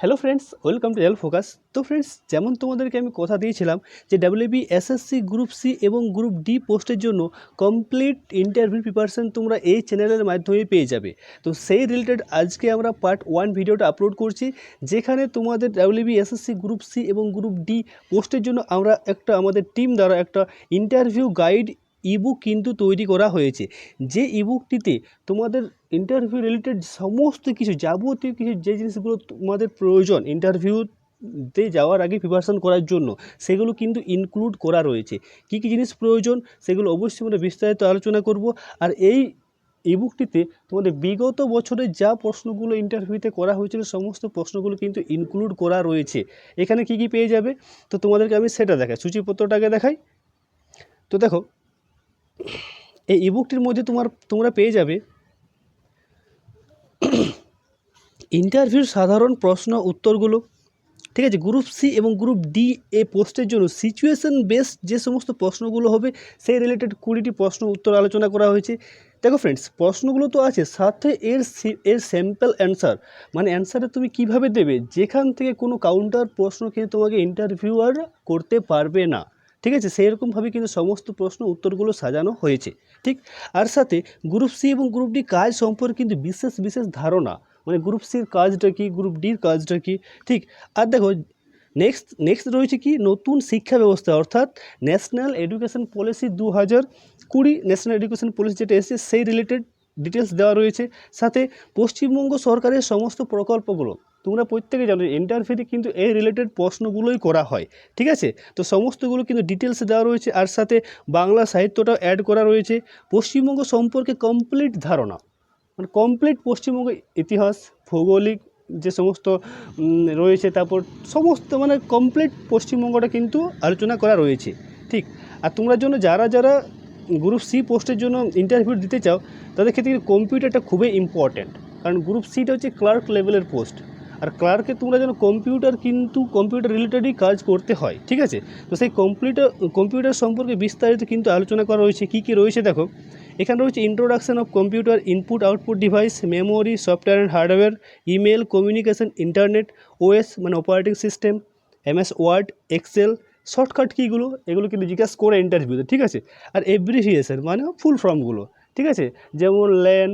Hello friends, welcome to L focus. তো friends, যেমন তোমাদেরকে আমি কথা দিয়েছিলাম যে ডাব্লিউবি এসএসসি গ্রুপ সি এবং গ্রুপ ডি পোস্টের জন্য কমপ্লিট ইন্টারভিউ প্রিপারেশন তোমরা এই চ্যানেলের মাধ্যমে পেয়ে যাবে। তো সেই রিলেটেড আজকে আমরা পার্ট 1 ভিডিওটা আপলোড করছি, যেখানে তোমাদের ডাব্লিউবি এসএসসি গ্রুপ সি এবং গ্রুপ ডি পোস্টের জন্য আমরা আমাদের টিম দ্বারা একটা ইন্টারভিউ গাইড ইবুক কিন্তু তৈরি করা হয়েছে। যে ইবুকটিতে তোমাদের ইন্টারভিউ রিলেটেড সমস্ত কিছু যাবতীয় কিছু যে জিনিসগুলো তোমাদের প্রয়োজন ইন্টারভিউতে যাওয়ার আগে প্রিপারেশন করার জন্য, সেগুলো কিন্তু ইনক্লুড করা রয়েছে। কী কী জিনিস প্রয়োজন সেগুলো অবশ্যই আমরা বিস্তারিত আলোচনা করব। আর এই ইবুকটিতে তোমাদের বিগত বছরে যা প্রশ্নগুলো ইন্টারভিউতে করা হয়েছিল সমস্ত প্রশ্নগুলো কিন্তু ইনক্লুড করা রয়েছে। এখানে কি কি পেয়ে যাবে তো তোমাদেরকে আমি সেটা দেখাই, সূচিপত্রটাকে দেখাই। তো দেখো, এই ইবুকটির মধ্যে তোমরা পেয়ে যাবে ইন্টারভিউর সাধারণ প্রশ্ন উত্তরগুলো, ঠিক আছে। গ্রুপ সি এবং গ্রুপ ডি এ পোস্টের জন্য সিচুয়েশন বেসড যে সমস্ত প্রশ্নগুলো হবে সেই রিলেটেড 20টি প্রশ্ন উত্তর আলোচনা করা হয়েছে। দেখো ফ্রেন্ডস, প্রশ্নগুলো তো আছে, সাথে এর স্যাম্পল অ্যান্সার, মানে অ্যান্সারে তুমি কিভাবে দেবে, যেখান থেকে কোনো কাউন্টার প্রশ্ন কিন্তু তোমাকে ইন্টারভিউয়ার করতে পারবে না, ঠিক আছে। সেরকমভাবে কিন্তু সমস্ত প্রশ্ন উত্তরগুলো সাজানো হয়েছে, ঠিক। আর সাথে গ্রুপ সি এবং গ্রুপ ডি কাজ সম্পর্কে কিন্তু বিশেষ বিশেষ ধারণা, মানে গ্রুপ সির কাজটা কি, গ্রুপ ডির কাজটা কি, ঠিক। আর দেখো, নেক্সট রয়েছে কি, নতুন শিক্ষা ব্যবস্থা, অর্থাৎ national education policy 2020, national education policy যেটা এসেছে সেই রিলেটেড ডিটেলস দেওয়া রয়েছে। সাথে পশ্চিমবঙ্গ সরকারের সমস্ত প্রকল্পগুলো, তোমরা প্রত্যেকে জানো ইন্টারভিউতে কিন্তু এই রিলেটেড প্রশ্নগুলোই করা হয়, ঠিক আছে। তো সমস্তগুলো কিন্তু ডিটেলসে দেওয়া রয়েছে। আর সাথে বাংলা সাহিত্যটাও অ্যাড করা রয়েছে। পশ্চিমবঙ্গ সম্পর্কে কমপ্লিট ধারণা, মানে কমপ্লিট পশ্চিমবঙ্গের ইতিহাস, ভৌগোলিক যে সমস্ত রয়েছে, তারপর সমস্ত মানে কমপ্লিট পশ্চিমবঙ্গটা কিন্তু আলোচনা করা রয়েছে, ঠিক। আর তোমরা জন্য যারা যারা গ্রুপ সি পোস্টের জন্য ইন্টারভিউ দিতে চাও, তাদের ক্ষেত্রে কম্পিউটারটা খুবই ইম্পর্ট্যান্ট, কারণ গ্রুপ সিটা হচ্ছে ক্লার্ক লেভেলের পোস্ট। আর ক্লার্কে তোমরা যেন কম্পিউটার রিলেটেডই কাজ করতে হয়, ঠিক আছে। তো সেই কম্পিউটার সম্পর্কে বিস্তারিত কিন্তু আলোচনা করা রয়েছে। কী কী রয়েছে দেখো, এখানে রয়েছে introduction of computer, input output device, memory, software and hardware, email communication, internet, OS মানে operating system, MS Word, Excel, shortcut কীগুলো, এগুলো কিন্তু জিজ্ঞাসা করে ইন্টারভিউতে, ঠিক আছে। আর এব্রিভিয়েশন মানে ফুল ফর্মগুলো, ঠিক আছে, যেমন ল্যান,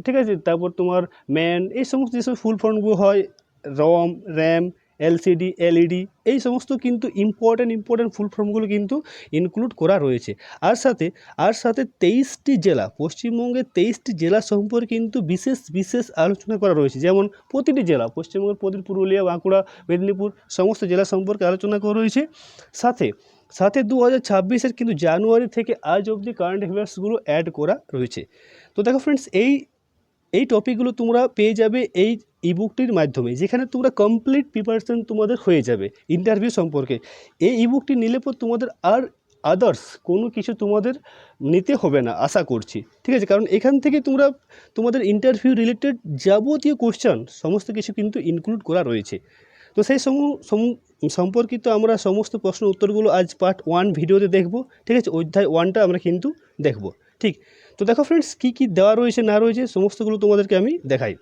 ঠিক আছে, তারপর তোমার ম্যান, এই সমস্ত যেসব ফুল ফর্মগুলো হয়, রম, র্যাম, এলসিডি, এলইডি, এই সমস্ত কিন্তু ইম্পর্ট্যান্ট ফুল ফর্মগুলো কিন্তু ইনক্লুড করা রয়েছে। আর সাথে 23টি জেলা, পশ্চিমবঙ্গের 23টি জেলা সম্পর্কে কিন্তু বিশেষ আলোচনা করা রয়েছে। যেমন প্রতিটি জেলা, পশ্চিমবঙ্গের পুরুলিয়া, বাঁকুড়া, মেদিনীপুর, সমস্ত জেলা সম্পর্কে আলোচনা করা রয়েছে। সাথে 2026-এর কিন্তু জানুয়ারি থেকে আজ অবধি কারেন্ট অ্যাফেয়ার্সগুলো অ্যাড করা রয়েছে। তো দেখো ফ্রেন্ডস, এই টপিকগুলো তোমরা পেয়ে যাবে এই ইবুকটির মাধ্যমে, যেখানে তোমরা কমপ্লিট প্রিপারেশন তোমাদের হয়ে যাবে ইন্টারভিউ সম্পর্কে। এই ইবুকটি নিলে পর তোমাদের আর আদার্স কোনো কিছু তোমাদের নিতে হবে না আশা করছি, ঠিক আছে। কারণ এখান থেকে তোমাদের ইন্টারভিউ রিলেটেড যাবতীয় কোশ্চেন সমস্ত কিছু কিন্তু ইনক্লুড করা রয়েছে। তো সেই সম্পর্কিত আমরা সমস্ত প্রশ্ন উত্তরগুলো আজ পার্ট 1 ভিডিওতে দেখব, ঠিক আছে। অধ্যায় 1টা আমরা কিন্তু দেখব, ঠিক। তো দেখো ফ্রেন্ডস, কী কী দেওয়া রয়েছে না রয়েছে সমস্তগুলো তোমাদেরকে আমি দেখাই।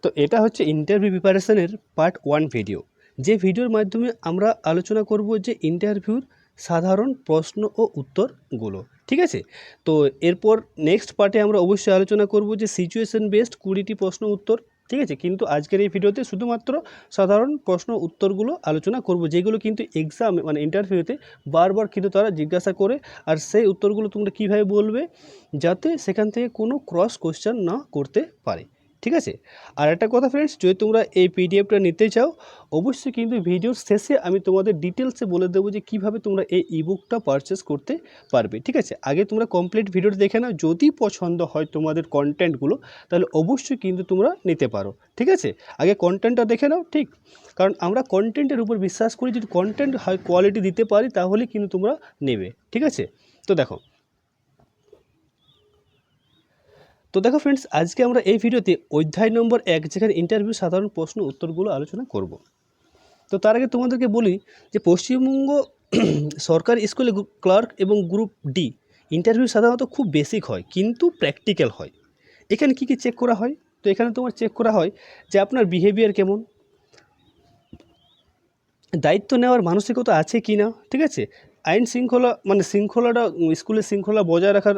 তো এটা হচ্ছে ইন্টারভিউ প্রিপারেশনের পার্ট 1 ভিডিও, যে ভিডিওর মাধ্যমে আমরা আলোচনা করব যে ইন্টারভিউর সাধারণ প্রশ্ন ও উত্তরগুলো, ঠিক আছে। তো এরপর নেক্সট পার্টে আমরা অবশ্যই আলোচনা করব যে সিচুয়েশন বেসড 20টি প্রশ্ন উত্তর, ঠিক আছে। কিন্তু আজকের এই ভিডিওতে শুধুমাত্র সাধারণ প্রশ্ন উত্তরগুলো আলোচনা করব, যেগুলো কিন্তু এক্সাম মানে ইন্টারভিউতে বারবার কিন্তু তারা জিজ্ঞাসা করে। আর সেই উত্তরগুলো তোমরা কীভাবে বলবে যাতে সেখান থেকে কোনো ক্রস কোশ্চেন না করতে পারে, ঠিক আছে। আর একটা কথা ফ্রেন্ডস, যদি তোমরা এই পিডিএফটা নিতে চাও, অবশ্যই কিন্তু ভিডিওর শেষে আমি তোমাদের ডিটেলসে বলে দেবো যে কীভাবে তোমরা এই ইবুকটা পারচেস করতে পারবে, ঠিক আছে। আগে তোমরা কমপ্লিট ভিডিওটা দেখে নাও, যদি পছন্দ হয় তোমাদের কন্টেন্টগুলো তাহলে অবশ্যই কিন্তু তোমরা নিতে পারো, ঠিক আছে। আগে কন্টেন্টটা দেখে নাও, ঠিক। কারণ আমরা কন্টেন্টের উপর বিশ্বাস করি, যদি কন্টেন্ট হাই কোয়ালিটি দিতে পারি তাহলে কিন্তু তোমরা নেবে, ঠিক আছে। তো দেখো ফ্রেন্ডস, আজকে আমরা এই ভিডিওতে অধ্যায় নম্বর 1, যেখানে ইন্টারভিউ সাধারণ প্রশ্ন উত্তরগুলো আলোচনা করব। তো তার আগে তোমাদেরকে বলি যে পশ্চিমবঙ্গ সরকারি স্কুলে ক্লার্ক এবং গ্রুপ ডি ইন্টারভিউ সাধারণত খুব বেসিক হয় কিন্তু প্র্যাকটিক্যাল হয়। এখানে কী কী চেক করা হয় তো এখানে তোমার চেক করা হয় যে আপনার বিহেভিয়ার কেমন, দায়িত্ব নেওয়ার মানসিকতা আছে কি না, ঠিক আছে, আইন শৃঙ্খলা মানে শৃঙ্খলাটা স্কুলের শৃঙ্খলা বজায় রাখার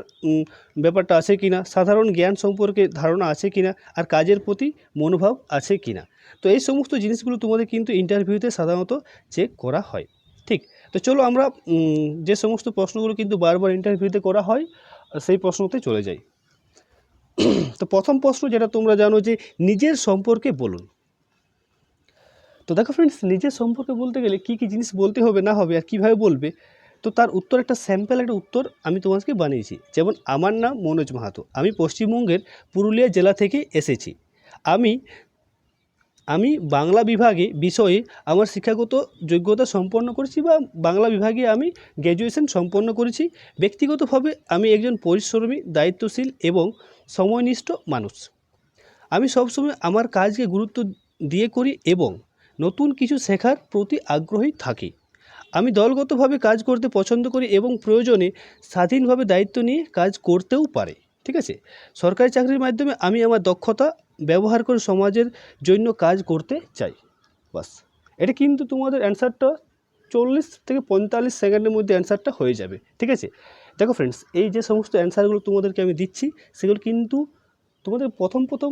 ব্যাপারটা আছে কি না, সাধারণ জ্ঞান সম্পর্কে ধারণা আছে কি না, আর কাজের প্রতি মনোভাব আছে কি না। তো এই সমস্ত জিনিসগুলো তোমাদের কিন্তু ইন্টারভিউতে সাধারণত চেক করা হয়। ঠিক, তো চলো আমরা যে সমস্ত প্রশ্নগুলো কিন্তু বারবার ইন্টারভিউতে করা হয় সেই প্রশ্নতে চলে যাই। তো প্রথম প্রশ্ন যেটা তোমরা জানো যে নিজের সম্পর্কে বলুন। তো দেখো ফ্রেন্ডস, নিজের সম্পর্কে বলতে গেলে কী কী জিনিস বলতে হবে না হবে আর কীভাবে বলবে, তো তার উত্তর একটা স্যাম্পল একটা উত্তর আমি তোমাকে বানিয়েছি। যেমন আমার নাম মনোজ মাহাতো, আমি পশ্চিমবঙ্গের পুরুলিয়া জেলা থেকে এসেছি, আমি আমি বাংলা বিভাগে বিষয়ে আমার শিক্ষাগত যোগ্যতা সম্পন্ন করেছি বা বাংলা বিভাগে আমি গ্র্যাজুয়েশন সম্পন্ন করেছি। ব্যক্তিগতভাবে আমি একজন পরিশ্রমী, দায়িত্বশীল এবং সময়নিষ্ঠ মানুষ। আমি সবসময় আমার কাজকে গুরুত্ব দিয়ে করি এবং নতুন কিছু শেখার প্রতি আগ্রহী থাকি। আমি দলগতভাবে কাজ করতে পছন্দ করি এবং প্রয়োজনে স্বাধীনভাবে দায়িত্ব নিয়ে কাজ করতেও পারি। ঠিক আছে, সরকারি চাকরির মাধ্যমে আমি আমার দক্ষতা ব্যবহার করে সমাজের জন্য কাজ করতে চাই। বাস, এটা কিন্তু তোমাদের অ্যান্সারটা 40 থেকে 45 সেকেন্ডের মধ্যে অ্যান্সারটা হয়ে যাবে। ঠিক আছে, দেখো ফ্রেন্ডস, এই যে সমস্ত অ্যান্সারগুলো তোমাদেরকে আমি দিচ্ছি সেগুলো কিন্তু তোমাদের প্রথম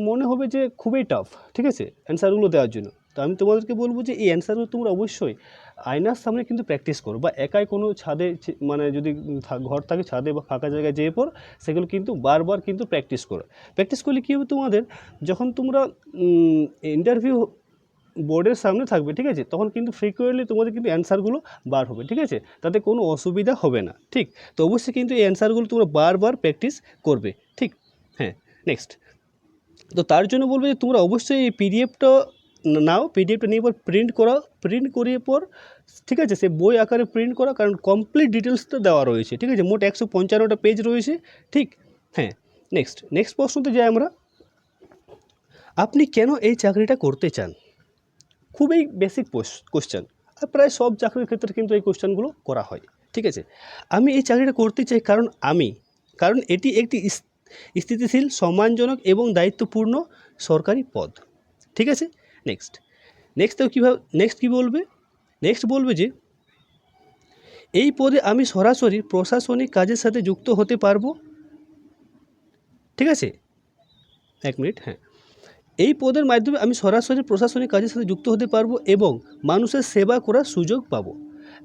মনে হবে যে খুবই টাফ, ঠিক আছে, অ্যান্সারগুলো দেওয়ার জন্য। তো আমি তোমাদেরকে বলবো যে এই অ্যান্সারগুলো তোমরা অবশ্যই আয়নার সামনে কিন্তু প্র্যাকটিস করো, বা একাই কোনো ছাদে মানে যদি ঘর থাকে ছাদে বা ফাঁকা জায়গায় যেয়ে পর সেগুলো কিন্তু বারবার কিন্তু প্র্যাকটিস করো। প্র্যাকটিস করলে কী হবে, তোমাদের যখন তোমরা ইন্টারভিউ বোর্ডের সামনে থাকবে, ঠিক আছে, তখন কিন্তু ফ্রিকোয়েন্টলি তোমাদের কিন্তু অ্যান্সারগুলো বার হবে। ঠিক আছে, তাতে কোনো অসুবিধা হবে না। ঠিক, তো অবশ্যই কিন্তু এই অ্যান্সারগুলো তোমরা বারবার প্র্যাকটিস করবে। ঠিক, হ্যাঁ, নেক্সট, তো তার জন্য বলবো যে তোমরা অবশ্যই এই পিডিএফটা নাও, পিডিএফটা নিয়ে পর প্রিন্ট করিয়ে পর, ঠিক আছে, সে বই আকারে প্রিন্ট করা, কারণ কমপ্লিট ডিটেলসটা দেওয়া রয়েছে। ঠিক আছে, মোট 155টা পেজ রয়েছে। ঠিক, হ্যাঁ, নেক্সট প্রশ্নতে যাই আমরা। আপনি কেন এই চাকরিটা করতে চান? খুবই বেসিক কোশ্চেন, আর প্রায় সব চাকরির ক্ষেত্রে কিন্তু এই কোশ্চেনগুলো করা হয়। ঠিক আছে, আমি এই চাকরিটা করতে চাই কারণ এটি একটি স্থিতিশীল, সম্মানজনক এবং দায়িত্বপূর্ণ সরকারি পদ। ঠিক আছে, নেক্সট কী বলবে, নেক্সট বলবে যে এই পদে আমি সরাসরি প্রশাসনিক কাজের সাথে যুক্ত হতে পারবো। ঠিক আছে, এক মিনিট, হ্যাঁ, এই পদের মাধ্যমে আমি সরাসরি প্রশাসনিক কাজের সাথে যুক্ত হতে পারবো এবং মানুষের সেবা করার সুযোগ পাবো।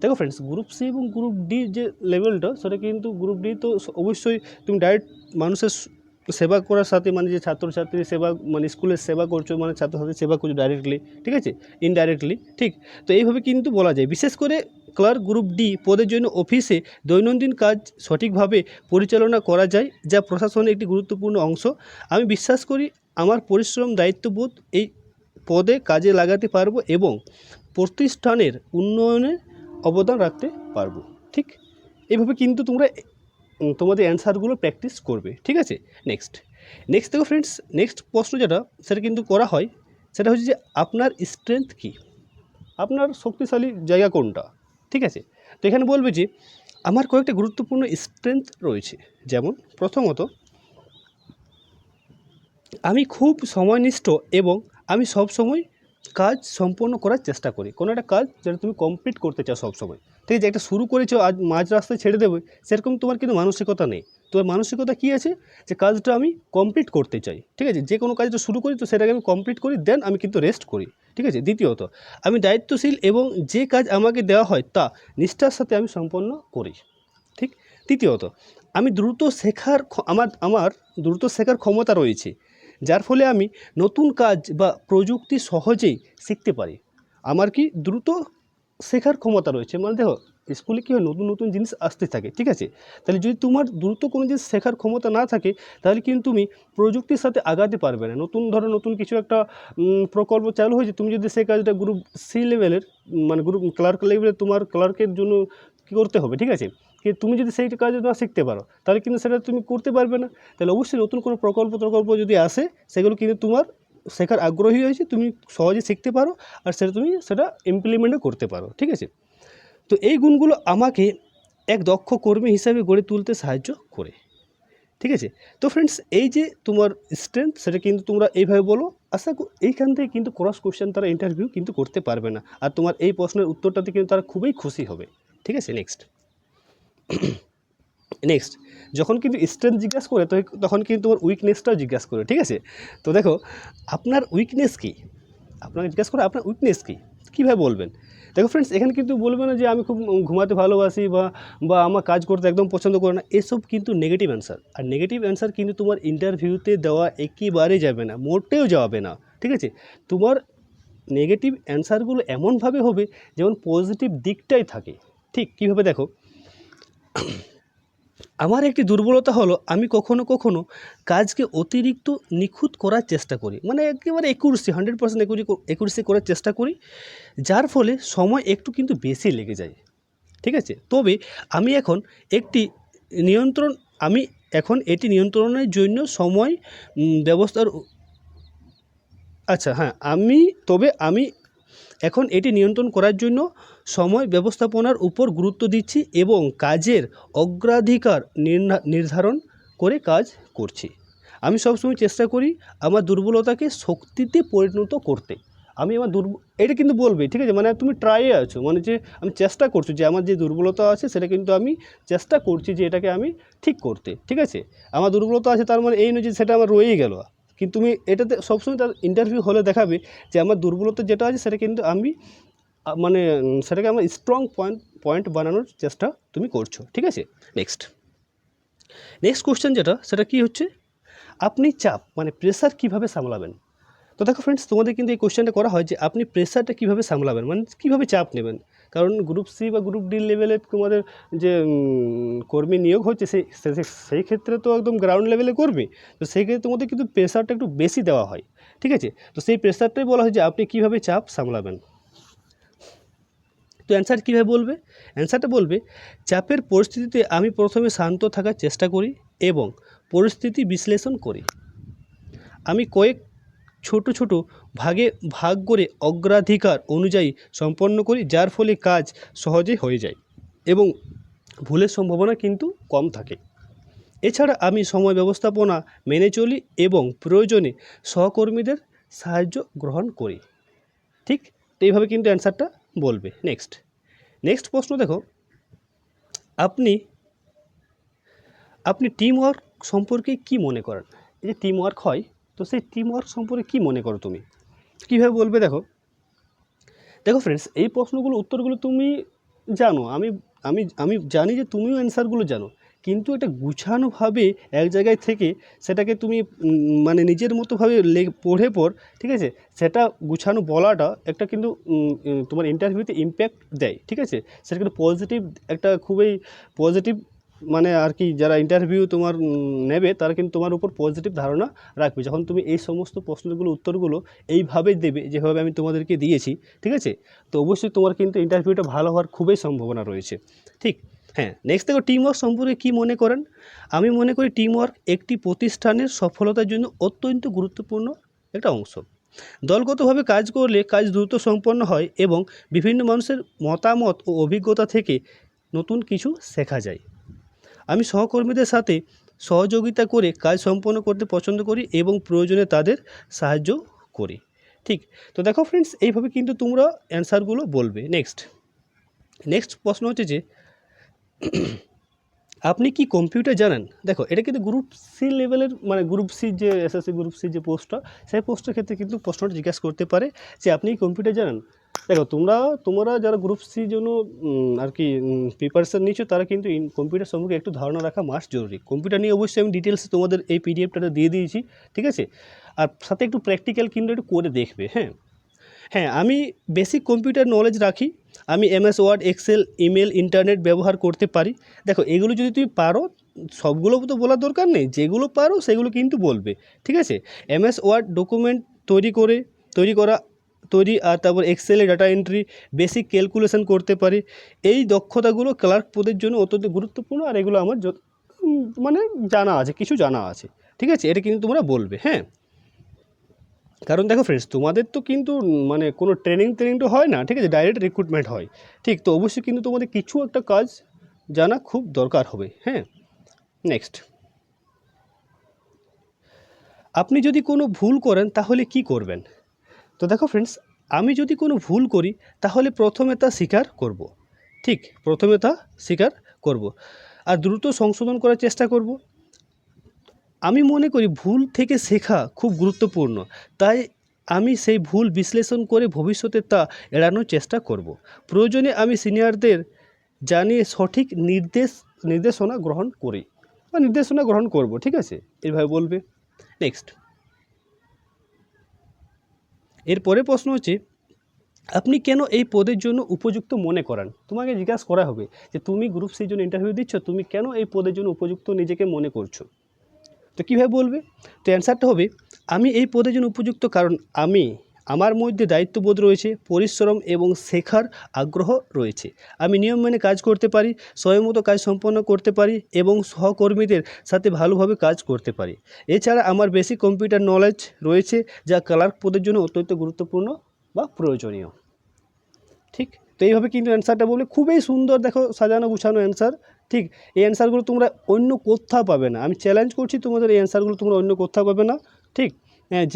দেখো ফ্রেন্ডস, গ্রুপ সি এবং গ্রুপ ডি যে লেভেলটা, সেটা কিন্তু গ্রুপ ডি তো অবশ্যই তুমি ডাইরেক্ট মানুষের সেবা করার সাথে, মানে যে ছাত্রছাত্রীর সেবা, মানে স্কুলের সেবা করছো, মানে ছাত্রছাত্রীর সেবা করছো ডাইরেক্টলি, ঠিক আছে, ইনডাইরেক্টলি। ঠিক, তো এইভাবে কিন্তু বলা যায়। বিশেষ করে ক্লার্ক গ্রুপ ডি পদের জন্য অফিসে দৈনন্দিন কাজ সঠিকভাবে পরিচালনা করা যায়, যা প্রশাসনের একটি গুরুত্বপূর্ণ অংশ। আমি বিশ্বাস করি আমার পরিশ্রম, দায়িত্ববোধ এই পদে কাজে লাগাতে পারবো এবং প্রতিষ্ঠানের উন্নয়নে অবদান রাখতে পারবো। ঠিক, এইভাবে কিন্তু তোমরা তোমাদের অ্যান্সারগুলো প্র্যাকটিস করবে। ঠিক আছে, নেক্সট দেখো ফ্রেন্ডস, নেক্সট প্রশ্ন যেটা সেটা কিন্তু করা হয়, সেটা হচ্ছে যে আপনার স্ট্রেংথ কী, আপনার শক্তিশালী জায়গা কোনটা। ঠিক আছে, তো এখানে বলবে যে আমার কয়েকটা গুরুত্বপূর্ণ স্ট্রেংথ রয়েছে। যেমন প্রথমত, আমি খুব সময়নিষ্ঠ এবং আমি সবসময় কাজ সম্পন্ন করার চেষ্টা করি। কোনো একটা কাজ যেটা তুমি কমপ্লিট করতে চাও সবসময়, ঠিক আছে, একটা শুরু করেছো, আজ মাঝ রাস্তায় ছেড়ে দেবে, সেরকম তোমার কিন্তু মানসিকতা নেই। তোমার মানসিকতা কী আছে, যে কাজটা আমি কমপ্লিট করতে চাই। ঠিক আছে, যে কোনো কাজটা শুরু করি তো সেটাকে আমি কমপ্লিট করি, দেন আমি কিন্তু রেস্ট করি। ঠিক আছে, দ্বিতীয়ত, আমি দায়িত্বশীল এবং যে কাজ আমাকে দেওয়া হয় তা নিষ্ঠার সাথে আমি সম্পন্ন করি। ঠিক, তৃতীয়ত, আমি দ্রুত আমার দ্রুত শেখার ক্ষমতা রয়েছে, যার ফলে আমি নতুন কাজ বা প্রযুক্তি সহজেই শিখতে পারি। আমার কি দ্রুত শেখার ক্ষমতা রয়েছে, মানে দেখো স্কুলে কী হয়, নতুন নতুন জিনিস আসতে থাকে। ঠিক আছে, তাহলে যদি তোমার দ্রুত কোনো জিনিস শেখার ক্ষমতা না থাকে, তাহলে কিন্তু তুমি প্রযুক্তির সাথে আগাতে পারবে না। নতুন কিছু একটা প্রকল্প চালু হয়েছে, তুমি যদি সেই কাজটা গ্রুপ সি লেভেলের, মানে গ্রুপ ক্লার্ক লেভেলের, তোমার ক্লার্কের জন্য কী করতে হবে, ঠিক আছে, কি তুমি যদি সেই কাজ না শিখতে পারো, তাহলে কিন্তু সেটা তুমি করতে পারবে না। তাহলে অবশ্যই নতুন কোনো প্রকল্প যদি আসে, সেগুলো কিন্তু তোমার শেখার আগ্রহী হয়েছে, তুমি সহজে শিখতে পারো, আর তুমি সেটা ইমপ্লিমেন্টও করতে পারো। ঠিক আছে, তো এই গুণগুলো আমাকে এক দক্ষ কর্মী হিসাবে গড়ে তুলতে সাহায্য করে। ঠিক আছে। তো ফ্রেন্ডস, এই যে তোমার স্ট্রেংথ সেটা কিন্তু তোমরা এইভাবে বলো। এইখান থেকে কিন্তু ক্রস কোশ্চেন তারা ইন্টারভিউ কিন্তু করতে পারবে না, আর তোমার এই প্রশ্নের উত্তরটাতে কিন্তু তারা খুবই খুশি হবে। ঠিক আছে। নেক্সট যখন কিন্তু স্ট্রেংথ জিজ্ঞাসা করে তখন কিন্তু তোমার উইকনেসটাও জিজ্ঞাসা করে। ঠিক আছে। তো দেখো, আপনার উইকনেস কী, আপনাকে জিজ্ঞাসা করে আপনার উইকনেস কী, কীভাবে বলবেন। দেখো ফ্রেন্ডস, এখানে কিন্তু বলবে না যে আমি খুব ঘুমাতে ভালোবাসি বা আমার কাজ করতে একদম পছন্দ করে না, এসব কিন্তু নেগেটিভ অ্যান্সার। আর নেগেটিভ অ্যান্সার কিন্তু তোমার ইন্টারভিউতে দেওয়া একেবারেই যাবে না, মোটেও যাবে না। ঠিক আছে। তোমার নেগেটিভ অ্যান্সারগুলো এমনভাবে হবে যেমন পজিটিভ দিকটাই থাকে। ঠিক কীভাবে, দেখো, আমার একটি দুর্বলতা হলো আমি কখনো কখনো কাজকে অতিরিক্ত নিখুঁত করার চেষ্টা করি, মানে একেবারে 100% একুরেসি করার চেষ্টা করি, যার ফলে সময় একটু কিন্তু বেশি লেগে যায়। ঠিক আছে। তবে আমি এখন এটি নিয়ন্ত্রণের জন্য সময় ব্যবস্থার আমি এখন এটি নিয়ন্ত্রণ করার জন্য সময় ব্যবস্থাপনার উপর গুরুত্ব দিচ্ছি এবং কাজের অগ্রাধিকার নির্ধারণ করে কাজ করছি। আমি সবসময় চেষ্টা করি আমার দুর্বলতাকে শক্তিতে পরিণত করতে। এটা কিন্তু বলবে। ঠিক আছে। মানে তুমি ট্রাইয়ে আছো, মানে যে আমি চেষ্টা করছি যে আমার যে দুর্বলতা আছে সেটা কিন্তু আমি চেষ্টা করছি যে এটাকে আমি ঠিক করতে। ঠিক আছে। আমার দুর্বলতা আছে তার মানে এই নয় যে সেটা আমার রয়েই গেল, কিন্তু তুমি এটাতে সবসময় তার ইন্টারভিউ হলে দেখাবে যে আমার দুর্বলতা যেটা আছে সেটা কিন্তু আমি সেটাকে আমার স্ট্রং পয়েন্ট বানানোর চেষ্টা তুমি করছো। ঠিক আছে। নেক্সট কোশ্চেন যেটা, সেটা কি হচ্ছে, আপনি চাপ মানে প্রেশার কীভাবে সামলাবেন। তো দেখো ফ্রেন্ডস, তোমাদের কিন্তু এই কোশ্চেনটা করা হয় যে আপনি প্রেশারটা কীভাবে সামলাবেন, মানে কীভাবে চাপ নেবেন। কারণ গ্রুপ সি বা গ্রুপ ডি লেভেলে তোমাদের যে কর্মী নিয়োগ হচ্ছে সেই ক্ষেত্রে তো একদম গ্রাউন্ড লেভেলে কর্মী, তো সেই ক্ষেত্রে তোমাদের কিন্তু প্রেশারটা একটু বেশি দেওয়া হয়। ঠিক আছে। তো সেই প্রেশারটাই বলা হয় যে আপনি কীভাবে চাপ সামলাবেন। তো অ্যান্সার কীভাবে বলবে, অ্যান্সারটা বলবে, চাপের পরিস্থিতিতে আমি প্রথমে শান্ত থাকার চেষ্টা করি এবং পরিস্থিতি বিশ্লেষণ করি। আমি কয়েক ছোট ভাগ করে অগ্রাধিকার অনুযায়ী সম্পন্ন করি, যার ফলে কাজ সহজে হয়ে যায় এবং ভুলের সম্ভাবনা কিন্তু কম থাকে। এছাড়া আমি সময় ব্যবস্থাপনা মেনে চলি এবং প্রয়োজনে সহকর্মীদের সাহায্য গ্রহণ করি। ঠিক, তো এইভাবে কিন্তু অ্যান্সারটা বলবে। নেক্সট প্রশ্ন দেখো, আপনি টিম ওয়ার্ক সম্পর্কে কি মনে করেন। এই যে টিম ওয়ার্ক হয়, তো সেই টিম ওয়ার্ক সম্পর্কে কী মনে করো তুমি, কীভাবে বলবে। দেখো ফ্রেন্ডস, এই প্রশ্নগুলো উত্তরগুলো তুমি জানো, আমি জানি যে তুমিও অ্যান্সারগুলো জানো, কিন্তু এটা গুছানোভাবে এক জায়গায় থেকে সেটাকে তুমি মানে নিজের মতোভাবে পড়ে ঠিক আছে, সেটা গুছানো বলাটা একটা কিন্তু তোমার ইন্টারভিউতে ইম্প্যাক্ট দেয়। ঠিক আছে। সেটা কিন্তু পজিটিভ, একটা খুবই পজিটিভ, মানে আর কি যারা ইন্টারভিউ তোমার নেবে তারা কিন্তু তোমার উপর পজিটিভ ধারণা রাখবে যখন তুমি এই সমস্ত প্রশ্নগুলো উত্তরগুলো এইভাবে দেবে যেভাবে আমি তোমাদেরকে দিয়েছি। ঠিক আছে। তো অবশ্যই তোমার কিন্তু ইন্টারভিউটা ভালো হওয়ার খুবই সম্ভাবনা রয়েছে। ঠিক। হ্যাঁ, নেক্সট দেখো, টিম ওয়ার্ক সম্পর্কে কী মনে করেন। আমি মনে করি টিম ওয়ার্ক একটি প্রতিষ্ঠানের সফলতার জন্য অত্যন্ত গুরুত্বপূর্ণ একটা অংশ। দলগতভাবে কাজ করলে কাজ দ্রুত সম্পন্ন হয় এবং বিভিন্ন মানুষের মতামত ও অভিজ্ঞতা থেকে নতুন কিছু শেখা যায়। আমি সহকর্মীদের সাথে সহযোগিতা করে কাজ সম্পন্ন করতে পছন্দ করি এবং প্রয়োজনে তাদের সাহায্য করি। ঠিক। তো দেখো ফ্রেন্ডস, এইভাবে কিন্তু তোমরা অ্যান্সারগুলো বলবে। নেক্সট প্রশ্ন হচ্ছে যে আপনি কি কম্পিউটার জানেন। দেখো, এটা কিন্তু গ্রুপ সি লেভেলের, মানে গ্রুপ সি যে এসএসসি গ্রুপ সি যে পোস্টটা, সেই পোস্টের ক্ষেত্রে কিন্তু প্রশ্নটা জিজ্ঞাসা করতে পারে যে আপনি কি কম্পিউটার জানেন। দেখো, তোমরা যারা গ্রুপ সির জন্য আর কি প্রিপারেশান নিচ্ছ, তারা কিন্তু কম্পিউটার সম্পর্কে একটু ধারণা রাখা মাস্ট জরুরি। কম্পিউটার নিয়ে অবশ্যই আমি ডিটেলসে তোমাদের এই পিডিএফটা দিয়ে দিয়েছি। ঠিক আছে। আর সাথে একটু প্র্যাকটিক্যাল কিন্তু একটু করে দেখবে। হ্যাঁ, আমি বেসিক কম্পিউটার নলেজ রাখি। আমি MS Word, Excel, email, internet ব্যবহার করতে পারি। দেখো, এগুলো যদি তুমি পারো, সবগুলো তো বলার দরকার নেই, যেগুলো পারো সেগুলো কিন্তু বলবে। ঠিক আছে। এমএস ওয়ার্ড ডকুমেন্ট তৈরি আর তারপর এক্সেলে ডাটা এন্ট্রি, বেসিক ক্যালকুলেশন করতে পারি। এই দক্ষতাগুলো ক্লার্ক পদের জন্য অত্যন্ত গুরুত্বপূর্ণ, আর এগুলো আমার মানে কিছু জানা আছে। ঠিক আছে। এটা কিন্তু তোমরা বলবে। কারণ দেখো ফ্রেন্ডস, তোমাদের তো কিন্তু মানে কোনো ট্রেনিং তো হয় না। ঠিক আছে। ডাইরেক্ট রিক্রুটমেন্ট হয়। ঠিক। তো অবশ্যই কিন্তু তোমাদের কিছু একটা কাজ জানা খুব দরকার হবে। নেক্সট আপনি যদি কোনো ভুল করেন তাহলে কি করবেন? তো দেখো ফ্রেন্ডস, আমি যদি কোনো ভুল করি তাহলে প্রথমে তা স্বীকার করব। ঠিক, প্রথমে তা স্বীকার করব আর দ্রুত সংশোধন করার চেষ্টা করব। আমি মনে করি ভুল থেকে শেখা খুব গুরুত্বপূর্ণ, তাই আমি সেই ভুল বিশ্লেষণ করে ভবিষ্যতে তা এড়ানোর চেষ্টা করব। প্রয়োজনে আমি সিনিয়রদের জানিয়ে সঠিক নির্দেশনা গ্রহণ করি বা নির্দেশনা গ্রহণ করব। ঠিক আছে, এইভাবে বলবে। নেক্সট, এরপরে প্রশ্ন হচ্ছে, আপনি কেন এই পদের জন্য উপযুক্ত মনে করেন? তোমাকে জিজ্ঞাসা করা হবে যে তুমি গ্রুপ সির জন্য ইন্টারভিউ দিচ্ছ, তুমি কেন এই পদের জন্য উপযুক্ত নিজেকে মনে করছো? তো কীভাবে বলবে? তো অ্যান্সারটা হবে, আমি এই পদের জন্য উপযুক্ত কারণ আমার মধ্যে দায়িত্ববোধ রয়েছে, পরিশ্রম এবং শেখার আগ্রহ রয়েছে। আমি নিয়ম মেনে কাজ করতে পারি, সময়মতো কাজ সম্পন্ন করতে পারি এবং সহকর্মীদের সাথে ভালোভাবে কাজ করতে পারি। এছাড়া আমার বেসিক কম্পিউটার নলেজ রয়েছে, যা ক্লার্ক পদের জন্য অত্যন্ত গুরুত্বপূর্ণ বা প্রয়োজনীয়। ঠিক, তো এইভাবে কিন্তু অ্যান্সারটা বললে খুবই সুন্দর, দেখো সাজানো গুছানো অ্যান্সার। ঠিক, এই অ্যান্সারগুলো তোমরা অন্য কোথাও পাবে না, আমি চ্যালেঞ্জ করছি তোমাদের, এই অ্যান্সারগুলো তোমরা অন্য কোথাও পাবে না। ঠিক, হ্যাঁ,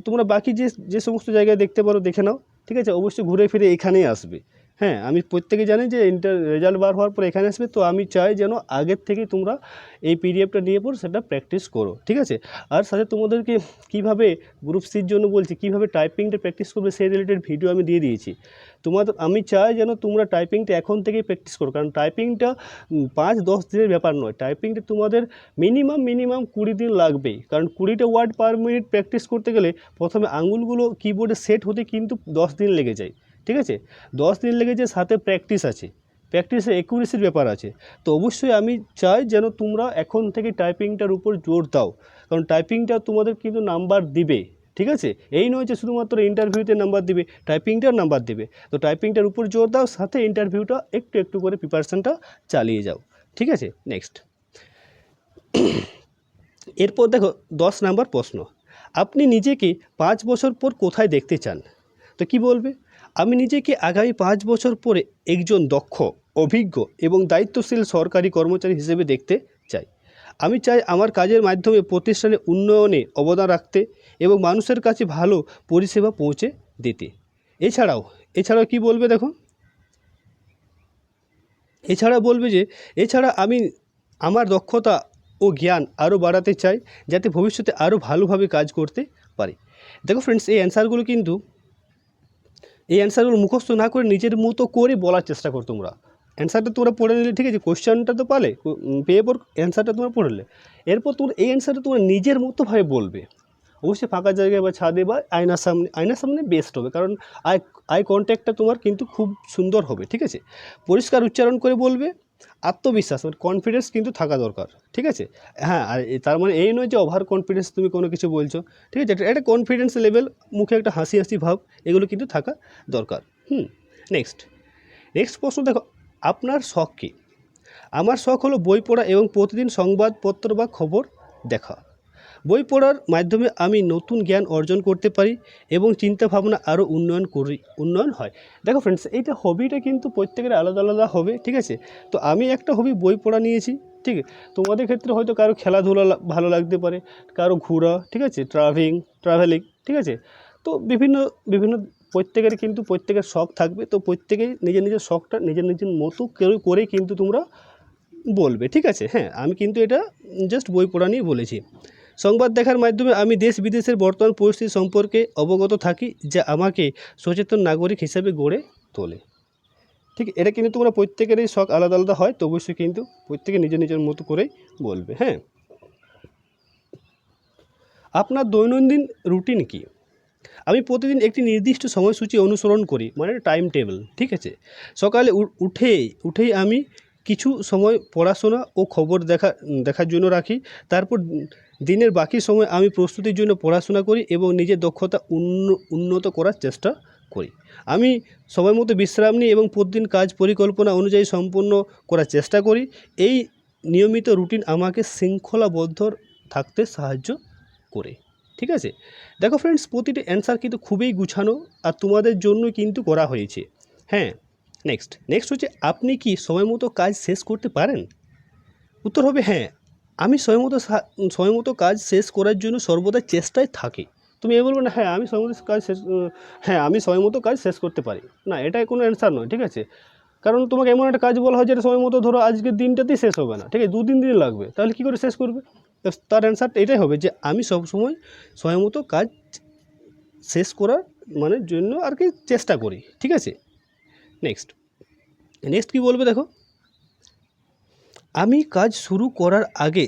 তোমরা বাকি যে সমস্ত জায়গায় দেখতে পারো দেখে নাও। ঠিক আছে, অবশ্যই ঘুরে ফিরে এখানেই আসবে। হ্যাঁ, আমি প্রত্যেকে জানি যে রেজাল্ট বার হওয়ার পর এখানে আসবে, তো আমি চাই যেন আগের থেকেই তোমরা এই পিডিএফটা নিয়ে পর সেটা প্র্যাকটিস করো। ঠিক আছে, আর সাথে তোমাদেরকে কিভাবে গ্রুপ সির জন্য বলছি কিভাবে টাইপিংটা প্র্যাকটিস করবে সেই রিলেটেড ভিডিও আমি দিয়ে দিয়েছি। আমি চাই যেন তোমরা টাইপিংটা এখন থেকেই প্র্যাকটিস করো, কারণ টাইপিংটা 5-10 দিনের ব্যাপার নয়, টাইপিংটা তোমাদের মিনিমাম 20 দিন লাগবেই, কারণ 20টা ওয়ার্ড পার মিনিট প্র্যাকটিস করতে গেলে প্রথমে আঙুলগুলো কিবোর্ডে সেট হতে কিন্তু 10 দিন লেগে যায়। ঠিক আছে, 10 দিন লেগে যায়, সাথে প্র্যাকটিস আছে, প্র্যাকটিসে অ্যাকুরেসির ব্যাপার আছে। তো অবশ্যই আমি চাই যেন তোমরা এখন থেকে টাইপিংটার উপর জোর দাও, কারণ টাইপিংটা তোমাদের কিন্তু নাম্বার দিবে। ঠিক আছে, এই নয় যে শুধুমাত্র ইন্টারভিউতে নাম্বার দিবে, টাইপিংটার নাম্বার দিবে। তো টাইপিংটার উপর জোর দাও, সাথে ইন্টারভিউটা একটু করে প্রিপারেশানটা চালিয়ে যাও। ঠিক আছে, নেক্সট, এরপর দেখো 10 নাম্বার প্রশ্ন, আপনি নিজেকে 5 বছর পর কোথায় দেখতে চান? তো কি বলবে? আমি নিজেকে আগামী 5 বছর পরে একজন দক্ষ, অভিজ্ঞ এবং দায়িত্বশীল সরকারি কর্মচারী হিসেবে দেখতে চাই। আমি চাই আমার কাজের মাধ্যমে প্রতিষ্ঠানের উন্নয়নে অবদান রাখতে এবং মানুষের কাছে ভালো পরিষেবা পৌঁছে দিতে। এছাড়াও কি বলবে দেখো, এছাড়া আমি আমার দক্ষতা ও জ্ঞান আরও বাড়াতে চাই, যাতে ভবিষ্যতে আরও ভালোভাবে কাজ করতে পারি। দেখো ফ্রেন্ডস, এই অ্যান্সারগুলো মুখস্থ না করে নিজের মতো করে বলার চেষ্টা করো তোমরা। অ্যান্সারটা তোমরা পড়ে নিলে, ঠিক আছে, কোশ্চেনটা তো পেয়ে পর অ্যান্সারটা তোমরা পড়ে নিলে, এরপর তোমরা এই অ্যান্সারটা তোমরা নিজের মতোভাবে বলবে। অবশ্যই ফাঁকা জায়গায় বা ছাদে বা আয়নার সামনে বেস্ট হবে, কারণ আই কন্ট্যাক্টটা তোমার কিন্তু খুব সুন্দর হবে। ঠিক আছে, পরিষ্কার উচ্চারণ করে বলবে, আত্মবিশ্বাস মানে কনফিডেন্স কিন্তু থাকা দরকার। ঠিক আছে, হ্যাঁ, আর তার মানে এই নয় যে ওভার কনফিডেন্স তুমি কোনো কিছু বলছো। ঠিক আছে, একটা কনফিডেন্স লেভেল, মুখে একটা হাসি ভাব, এগুলো কিন্তু থাকা দরকার। নেক্সট প্রশ্ন দেখো, আপনার শখ কী? আমার শখ হলো বই পড়া এবং প্রতিদিন সংবাদপত্র বা খবর দেখা। বই পড়ার মাধ্যমে আমি নতুন জ্ঞান অর্জন করতে পারি এবং চিন্তাভাবনা আরও উন্নয়ন হয়। দেখো ফ্রেন্ডস, এইটা হবিটা কিন্তু প্রত্যেকের আলাদা হবে। ঠিক আছে, তো আমি একটা হবি বই পড়া নিয়েছি। ঠিক আছে, তোমাদের ক্ষেত্রে হয়তো কারো খেলাধুলা ভালো লাগতে পারে, কারো ঘোরা, ঠিক আছে, ট্রাভেলিং। ঠিক আছে, তো বিভিন্ন প্রত্যেকের শখ থাকবে, তো প্রত্যেকেই নিজের শখটা নিজের মতো করেই কিন্তু তোমরা বলবে। ঠিক আছে, হ্যাঁ, আমি কিন্তু এটা জাস্ট বই পড়া নিয়ে বলেছি। সংবাদ দেখার মাধ্যমে আমি দেশ বিদেশের বর্তমান পরিস্থিতি সম্পর্কে অবগত থাকি, যা আমাকে সচেতন নাগরিক হিসেবে গড়ে তোলে। ঠিক, এটা কিন্তু তোমরা প্রত্যেকেরই শখ আলাদা হয়, তো অবশ্যই কিন্তু প্রত্যেকে নিজের মতো করেই বলবে। হ্যাঁ, আপনার দৈনন্দিন রুটিন কী? আমি প্রতিদিন একটি নির্দিষ্ট সময়সূচি অনুসরণ করি, মানে টাইম টেবিল। ঠিক আছে, সকালে উঠেই আমি কিছু সময় পড়াশোনা ও খবর দেখার জন্য রাখি। তারপর দিনের বাকি সময় আমি প্রস্তুতির জন্য পড়াশোনা করি এবং নিজের দক্ষতা উন্নত করার চেষ্টা করি। আমি সময় মতো বিশ্রাম নিই এবং প্রতিদিন কাজ পরিকল্পনা অনুযায়ী সম্পন্ন করার চেষ্টা করি। এই নিয়মিত রুটিন আমাকে শৃঙ্খলাবদ্ধ থাকতে সাহায্য করে। ঠিক আছে, দেখো ফ্রেন্ডস, প্রতিটি অ্যান্সার কিন্তু খুবই গুছানো আর তোমাদের জন্য কিন্তু করা হয়েছে। হ্যাঁ, নেক্সট হচ্ছে, আপনি কি সময় মতো কাজ শেষ করতে পারেন? উত্তর হবে হ্যাঁ, আমি সময়মতো কাজ শেষ করার জন্য সর্বদা চেষ্টায় থাকি। তুমি বলবে না হ্যাঁ আমি সময়মতো কাজ শেষ করতে পারি না, এটাই কোনো অ্যান্সার নয়, ঠিক আছে। কারণ তোমাকে এমন একটা কাজ বলা হয় যেটা সময় মতো ধরো আজকের দিনটাতেই শেষ হবে না, ঠিক আছে, 2-3 দিন লাগবে, তাহলে কী করে শেষ করবে? তো তার অ্যান্সার এটাই হবে যে আমি সবসময় সময় মতো কাজ শেষ করার জন্য আর কি চেষ্টা করি, ঠিক আছে। নেক্সট কী বলবে দেখো, আমি কাজ শুরু করার আগে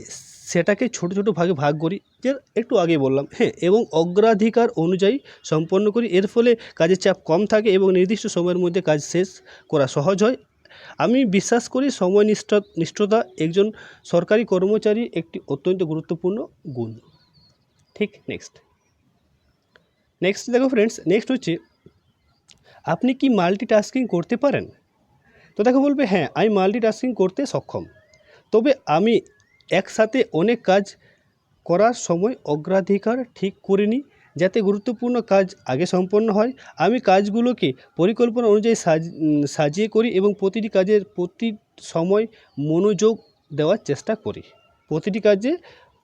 সেটাকে ছোট ছোট ভাগে ভাগ করি, যে একটু আগে বললাম, হ্যাঁ, এবং অগ্রাধিকার অনুযায়ী সম্পন্ন করি। এর ফলে কাজের চাপ কম থাকে এবং নির্দিষ্ট সময়ের মধ্যে কাজ শেষ করা সহজ হয়। আমি বিশ্বাস করি সময় নিষ্ঠতা একজন সরকারি কর্মচারী একটি অত্যন্ত গুরুত্বপূর্ণ গুণ। ঠিক। নেক্সট দেখো ফ্রেন্ডস, নেক্সট হচ্ছে আপনি কি মাল্টিটাস্কিং করতে পারেন? তো দেখো বলবে হ্যাঁ, আমি মাল্টিটাস্কিং করতে সক্ষম, তবে আমি একসাথে অনেক কাজ করার সময় অগ্রাধিকার ঠিক করে নিই যাতে গুরুত্বপূর্ণ কাজ আগে সম্পন্ন হয়। আমি কাজগুলোকে পরিকল্পনা অনুযায়ী সাজিয়ে করি এবং প্রতিটি সময় মনোযোগ দেওয়ার চেষ্টা করি।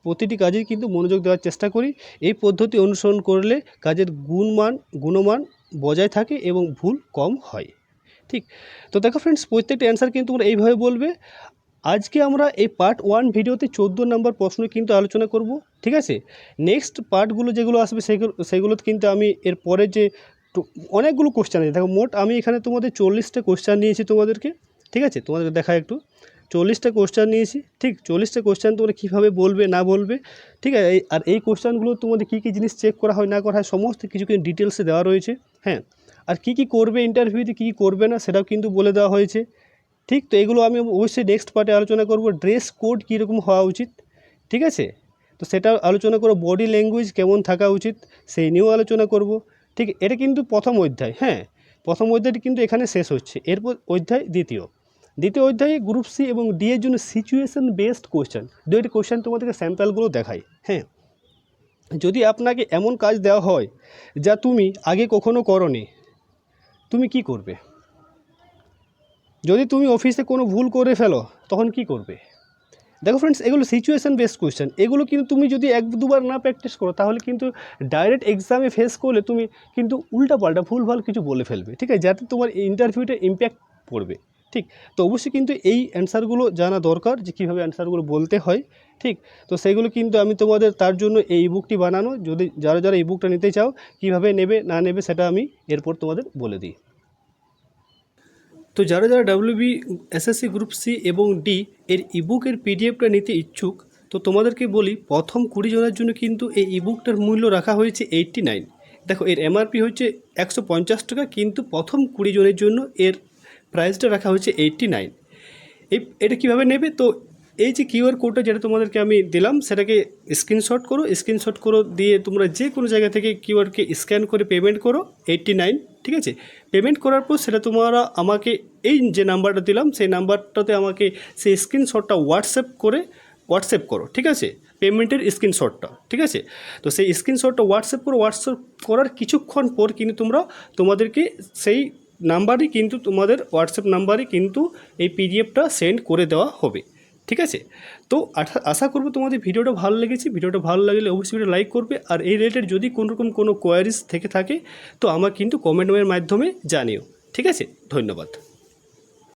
প্রতিটি কাজে কিন্তু মনোযোগ দেওয়ার চেষ্টা করি। এই পদ্ধতি অনুসরণ করলে কাজের গুণমান বজায় থাকে এবং ভুল কম হয়। ঠিক। তো দেখো ফ্রেন্ডস, প্রত্যেকটা অ্যান্সার কিন্তু তোমরা এইভাবে বলবে। আজকে আমরা এই পার্ট 1 ভিডিওতে 14 নম্বর প্রশ্ন কিন্তু আলোচনা করব, ঠিক আছে। নেক্সট পার্টগুলো যেগুলো আসবে সেগুলোতে কিন্তু আমি এর পরে যে অনেকগুলো কোশ্চেন আছে, দেখো মোট আমি এখানে তোমাদের 40টা কোশ্চেন নিয়েছি তোমাদেরকে, ঠিক আছে। তোমাদের দেখা একটু 40টা কোশ্চেন নিয়েছি, ঠিক। 40টা কোশ্চেন তোমরা কীভাবে বলবে না বলবে, ঠিক আছে। আর এই কোশ্চেনগুলো তোমাদের কী কী জিনিস চেক করা হয় না করা হয় সমস্ত কিছু কিন্তু ডিটেলসে দেওয়া রয়েছে, হ্যাঁ। আর কী কী করবে ইন্টারভিউতে, কী কী করবে না সেটাও কিন্তু বলে দেওয়া হয়েছে, ঠিক। তো এগুলো আমি অবশ্যই নেক্সট পার্টে আলোচনা করব। ড্রেস কোড কীরকম হওয়া উচিত, ঠিক আছে, তো সেটা আলোচনা করব। বডি ল্যাঙ্গুয়েজ কেমন থাকা উচিত সেই নিয়েও আলোচনা করব, ঠিক। এটা কিন্তু প্রথম অধ্যায়, হ্যাঁ, প্রথম অধ্যায়টি কিন্তু এখানে শেষ হচ্ছে। এরপর অধ্যায় দ্বিতীয় অধ্যায়ে গ্রুপ সি এবং ডি এর জন্য সিচুয়েশন বেসড কোশ্চেন, দুইটি কোশ্চেন তোমাদেরকে স্যাম্পলগুলো দেখাই, হ্যাঁ। যদি আপনাকে এমন কাজ দেওয়া হয় যা তুমি আগে কখনো করোনি, তুমি কি করবে? যদি তুমি অফিসে কোনো ভুল করে ফেলো তখন কি করবে? দেখো ফ্রেন্ডস, এগুলো সিচুয়েশান বেসড কোয়েশ্চেন। এগুলো কিন্তু তুমি যদি 1-2বার না প্র্যাকটিস করো তাহলে কিন্তু ডাইরেক্ট এক্সামে ফেস করলে তুমি কিন্তু উল্টাপাল্টা ভুলভাল কিছু বলে ফেলবে, ঠিক আছে, যাতে তোমার ইন্টারভিউতে ইম্প্যাক্ট পড়বে, ঠিক। তো অবশ্যই কিন্তু এই অ্যান্সারগুলো জানা দরকার যে কীভাবে অ্যান্সারগুলো বলতে হয়, ঠিক। তো সেইগুলো কিন্তু আমি তোমাদের তার জন্য এই বুকটি বানানো, যদি যারা এই বুকটা নিতে চাও কীভাবে নেবে না নেবে সেটা আমি এরপর তোমাদের বলে দিই। তো যারা WBI SSC গ্রুপ সি এবং ডি এর ইবুকের পিডিএফটা নিতে ইচ্ছুক, তো তোমাদেরকে বলি প্রথম 20 জনের জন্য কিন্তু এই ইবুকটার মূল্য রাখা হয়েছে 89। দেখো এর MRP হচ্ছে 150 টাকা, কিন্তু প্রথম 20 জনের জন্য এর প্রাইসটা রাখা হয়েছে 89। এটা কীভাবে নেবে? তো এই যে QR কোডটা যেটা তোমাদেরকে আমি দিলাম সেটাকে স্ক্রিনশট করো দিয়ে তোমরা যে কোনো জায়গা থেকে কিউআরকে স্ক্যান করে পেমেন্ট করো 89, ঠিক আছে। পেমেন্ট করার পর সেটা তোমরা আমাকে এই যে নাম্বারটা দিলাম সেই নাম্বারটাতে আমাকে সেই স্ক্রিনশটটা হোয়াটসঅ্যাপ করো, ঠিক আছে, পেমেন্টের স্ক্রিনশটটা, ঠিক আছে। তো সেই স্ক্রিনশটটা হোয়াটসঅ্যাপ করার কিছুক্ষণ পর কিন্তু তোমাদেরকে সেই নাম্বারই কিন্তু তোমাদের হোয়াটসঅ্যাপ নাম্বারই কিন্তু এই পিডিএফটা সেন্ড করে দেওয়া হবে, ঠিক আছে। তো আশা করব তোমাদের ভিডিওটা ভালো লেগেছে। ভিডিওটা ভালো লাগলে অবশ্যই ভিডিও লাইক করবে, আর এই রিলেটেড যদি কোনোরকম কোনো কোয়ারিজ থেকে থাকে তো আমার কিন্তু কমেন্টের মাধ্যমে জানিও, ঠিক আছে। ধন্যবাদ।